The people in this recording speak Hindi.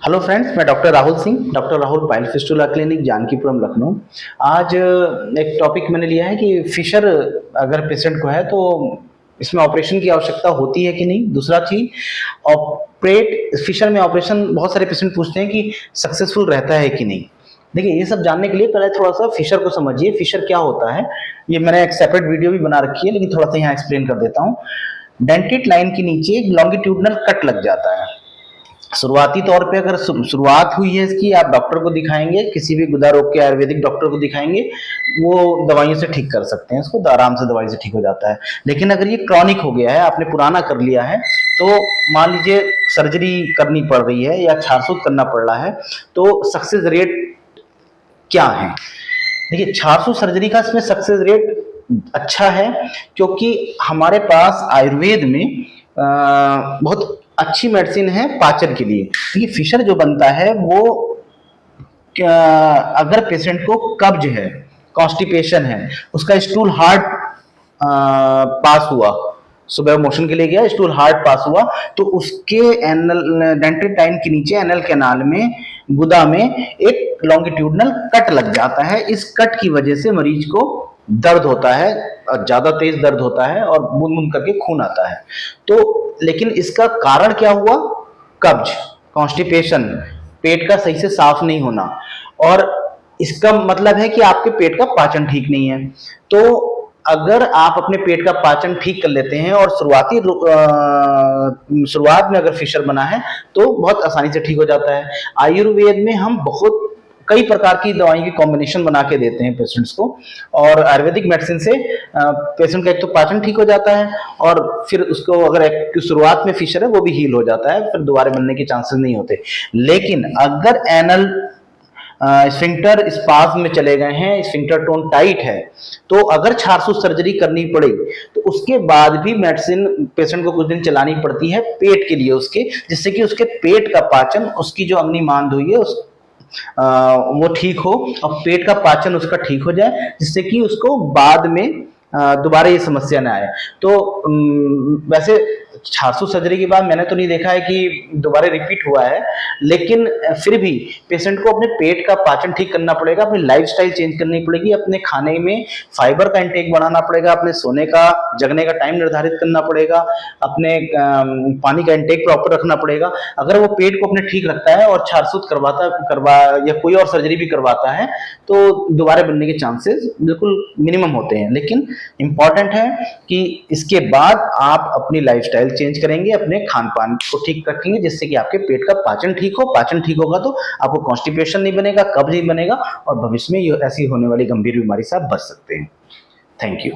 हेलो फ्रेंड्स, मैं doctor Rahul Singh, doctor Rahul pile fistula clinic, Jankipuram, Lucknow. आज एक टॉपिक मैंने लिया है कि फिशर अगर पेशेंट को है तो इसमें ऑपरेशन की आवश्यकता होती है कि नहीं। दूसरा चीज, ऑपरेट फिशर में ऑपरेशन बहुत सारे पेशेंट पूछते हैं कि सक्सेसफुल रहता है कि नहीं। देखिए, ये सब जानने के लिए पहले थोड़ा सा फिशर को समझिए। फिशर क्या होता है, ये मैंने एक सेपरेट वीडियो भी बना रखी है, लेकिन थोड़ा सा यहाँ एक्सप्लेन कर देता हूँ। डेंटेट लाइन के नीचे एक लॉन्गिट्यूडनल कट लग जाता है। शुरुआती तौर पे अगर शुरुआत हुई है इसकी, आप डॉक्टर को दिखाएंगे, किसी भी गुदा रोग के आयुर्वेदिक डॉक्टर को दिखाएंगे, वो दवाइयों से ठीक कर सकते हैं इसको, आराम से दवाई से ठीक हो जाता है। लेकिन अगर ये क्रॉनिक हो गया है, आपने पुराना कर लिया है, तो मान लीजिए सर्जरी करनी पड़ रही है या छारसूत करना पड़ रहा है, तो सक्सेस रेट क्या है। देखिए, छारसूत सर्जरी का इसमें सक्सेस रेट अच्छा है, क्योंकि हमारे पास आयुर्वेद में बहुत अच्छी मेडिसिन है पाचन के लिए। ये फिशर जो बनता है वो अगर पेशेंट को कब्ज है, कॉन्स्टिपेशन है, उसका स्टूल हार्ड पास हुआ, सुबह मोशन के लिए गया, स्टूल हार्ड पास हुआ, तो उसके एनल डेंटेट लाइन के नीचे एनल कैनाल में, गुदा में एक लॉन्गिट्यूडनल कट लग जाता है। इस कट की वजह से मरीज को दर्द होता है, ज्यादा तेज दर्द होता है और बूंद बूंद करके खून आता है। तो लेकिन इसका कारण क्या हुआ? कब्ज, कॉन्स्टिपेशन, पेट का सही से साफ नहीं होना। और इसका मतलब है कि आपके पेट का पाचन ठीक नहीं है। तो अगर आप अपने पेट का पाचन ठीक कर लेते हैं और शुरुआत में अगर फिशर बना है तो बहुत आसानी से ठीक हो जाता है। आयुर्वेद में हम बहुत कई प्रकार की दवाई की कॉम्बिनेशन बना के देते हैं पेशेंट्स को, और आयुर्वेदिक मेडिसिन से पेशेंट का एक तो पाचन ठीक हो जाता है, और फिर उसको अगर एक शुरुआत में फिशर है वो भी हील हो जाता है, फिर दोबारा बनने के चांसेस नहीं होते। लेकिन अगर एनल स्फिंक्टर स्पाज्म में चले गए हैं, स्फिंक्टर टोन टाइट है, तो अगर छारसूत सर्जरी करनी पड़े तो उसके बाद भी मेडिसिन पेशेंट को कुछ दिन चलानी पड़ती है पेट के लिए, उसके जिससे कि उसके पेट का पाचन, उसकी जो अग्नि मांद हुई है वो ठीक हो और पेट का पाचन उसका ठीक हो जाए, जिससे कि उसको बाद में दोबारा ये समस्या ना आए। तो वैसे छारसूत सर्जरी के बाद मैंने तो नहीं देखा है कि दोबारा रिपीट हुआ है, लेकिन फिर भी पेशेंट को अपने पेट का पाचन ठीक करना पड़ेगा, अपनी लाइफस्टाइल चेंज करनी पड़ेगी, अपने खाने में फाइबर का इंटेक बढ़ाना पड़ेगा, अपने सोने का, जगने का टाइम निर्धारित करना पड़ेगा, अपने पानी का इंटेक प्रॉपर रखना पड़ेगा। अगर वो पेट को अपने ठीक रखता है और छारसूत करवा या कोई और सर्जरी भी करवाता है तो दोबारा बनने के चांसेस बिल्कुल मिनिमम होते हैं। लेकिन इंपॉर्टेंट है कि इसके बाद आप अपनी लाइफस्टाइल चेंज करेंगे, अपने खान पान को ठीक रखेंगे, जिससे कि आपके पेट का पाचन ठीक हो। पाचन ठीक होगा तो आपको कॉन्स्टिपेशन नहीं बनेगा, कब्ज नहीं बनेगा, और भविष्य में ऐसी होने वाली गंभीर बीमारी से आप बच सकते हैं। Thank you.